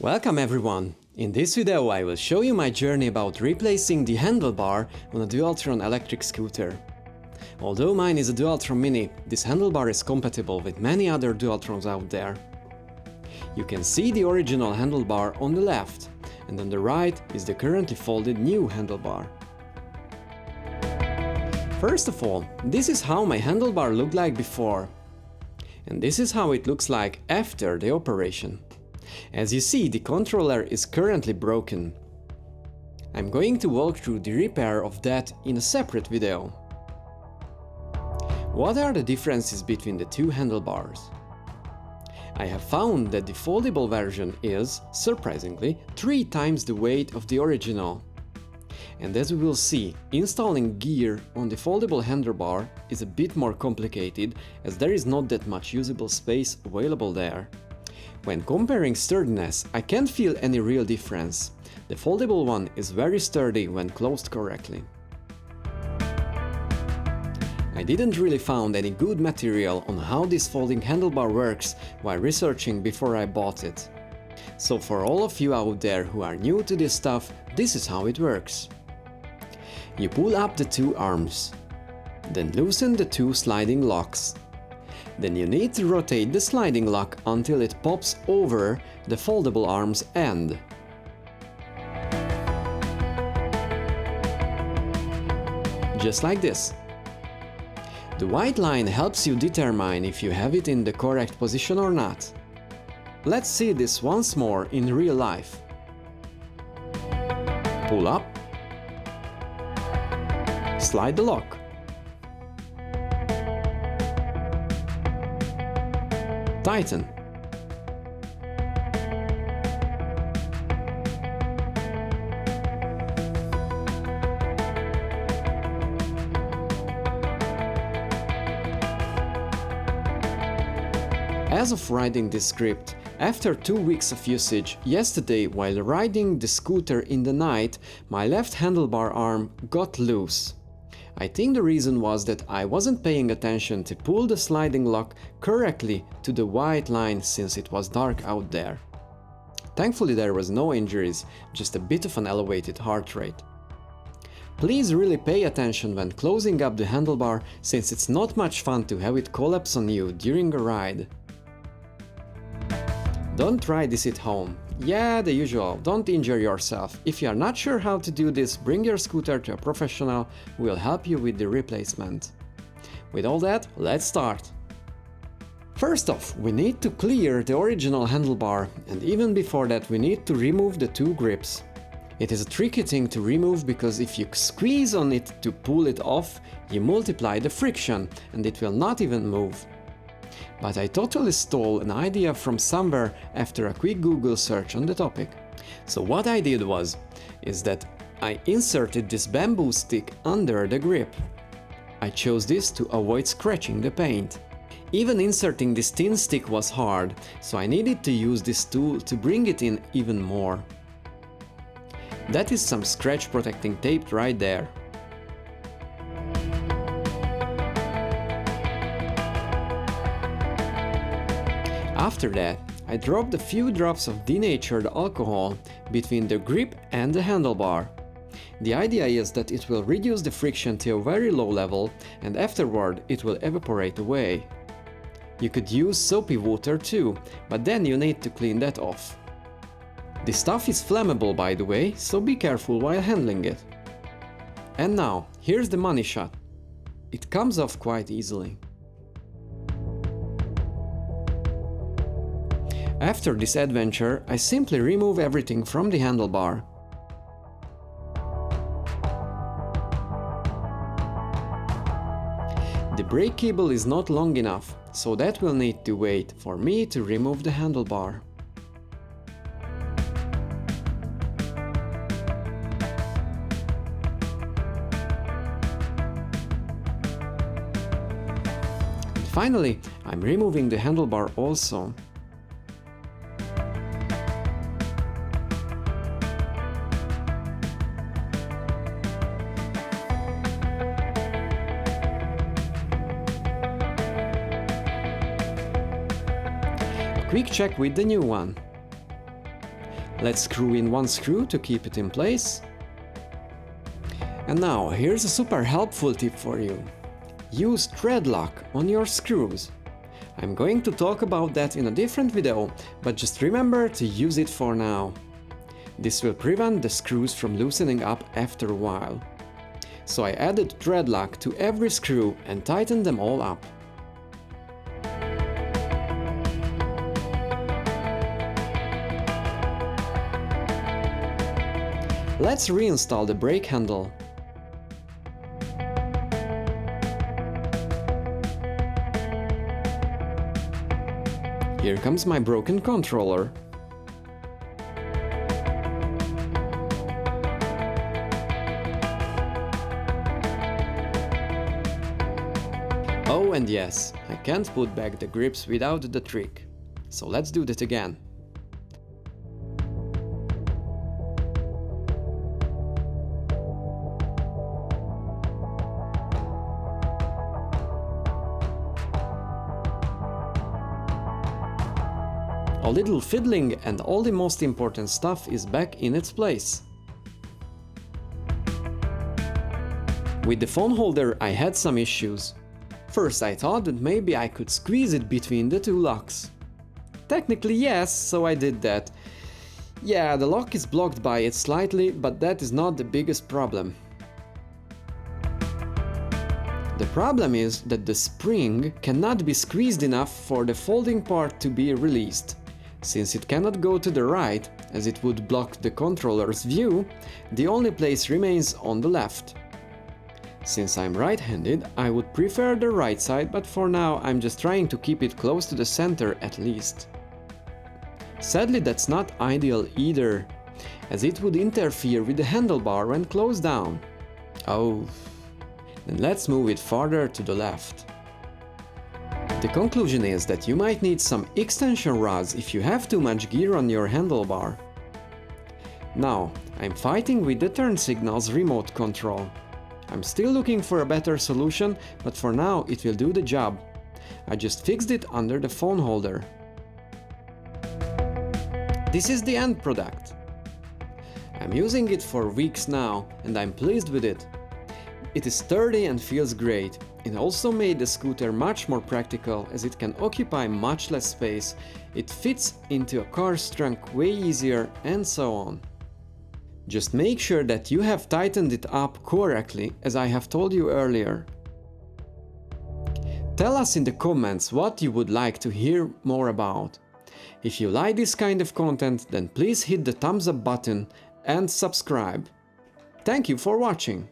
Welcome everyone! In this video I will show you my journey about replacing the handlebar on a Dualtron electric scooter. Although mine is a Dualtron Mini, this handlebar is compatible with many other Dualtrons out there. You can see the original handlebar on the left, and on the right is the currently folded new handlebar. First of all, this is how my handlebar looked like before. And this is how it looks like after the operation. As you see, the controller is currently broken. I'm going to walk through the repair of that in a separate video. What are the differences between the two handlebars? I have found that the foldable version is, surprisingly, 3 times the weight of the original. And as we will see, installing gear on the foldable handlebar is a bit more complicated, as there is not that much usable space available there. When comparing sturdiness, I can't feel any real difference. The foldable one is very sturdy when closed correctly. I didn't really find any good material on how this folding handlebar works while researching before I bought it. So for all of you out there who are new to this stuff, this is how it works. You pull up the 2 arms, then loosen the 2 sliding locks. Then you need to rotate the sliding lock until it pops over the foldable arm's end. Just like this. The white line helps you determine if you have it in the correct position or not. Let's see this once more in real life. Pull up. Slide the lock. Tighten. As of writing this script, after 2 weeks of usage, yesterday while riding the scooter in the night, my left handlebar arm got loose. I think the reason was that I wasn't paying attention to pull the sliding lock correctly to the white line since it was dark out there. Thankfully there was no injuries, just a bit of an elevated heart rate. Please really pay attention when closing up the handlebar, since it's not much fun to have it collapse on you during a ride. Don't try this at home. Yeah, the usual, don't injure yourself. If you are not sure how to do this, bring your scooter to a professional who will help you with the replacement. With all that, let's start. First off, we need to clear the original handlebar, and even before that we need to remove the 2 grips. It is a tricky thing to remove because if you squeeze on it to pull it off, you multiply the friction and it will not even move. But I totally stole an idea from somewhere after a quick Google search on the topic. So what I did is that I inserted this bamboo stick under the grip. I chose this to avoid scratching the paint. Even inserting this thin stick was hard, so I needed to use this tool to bring it in even more. That is some scratch protecting tape right there. After that, I dropped a few drops of denatured alcohol between the grip and the handlebar. The idea is that it will reduce the friction to a very low level, and afterward it will evaporate away. You could use soapy water too, but then you need to clean that off. The stuff is flammable, by the way, so be careful while handling it. And now, here's the money shot. It comes off quite easily. After this adventure, I simply remove everything from the handlebar. The brake cable is not long enough, so that will need to wait for me to remove the handlebar. And finally, I'm removing the handlebar also. Quick check with the new one. Let's screw in one screw to keep it in place. And now, here's a super helpful tip for you. Use Threadlock on your screws. I'm going to talk about that in a different video, but just remember to use it for now. This will prevent the screws from loosening up after a while. So I added Threadlock to every screw and tightened them all up. Let's reinstall the brake handle. Here comes my broken controller. Oh, and yes, I can't put back the grips without the trick. So let's do that again. A little fiddling and all the most important stuff is back in its place. With the phone holder I had some issues. First I thought that maybe I could squeeze it between the two locks. Technically yes, so I did that. Yeah, the lock is blocked by it slightly, but that is not the biggest problem. The problem is that the spring cannot be squeezed enough for the folding part to be released. Since it cannot go to the right, as it would block the controller's view, the only place remains on the left. Since I'm right-handed, I would prefer the right side, but for now I'm just trying to keep it close to the center at least. Sadly, that's not ideal either, as it would interfere with the handlebar when closed down. Oh, then let's move it farther to the left. The conclusion is that you might need some extension rods if you have too much gear on your handlebar. Now, I'm fighting with the turn signal's remote control. I'm still looking for a better solution, but for now it will do the job. I just fixed it under the phone holder. This is the end product. I'm using it for weeks now and I'm pleased with it. It is sturdy and feels great. It also made the scooter much more practical as it can occupy much less space, it fits into a car's trunk way easier, and so on. Just make sure that you have tightened it up correctly, as I have told you earlier. Tell us in the comments what you would like to hear more about. If you like this kind of content, then please hit the thumbs up button and subscribe. Thank you for watching!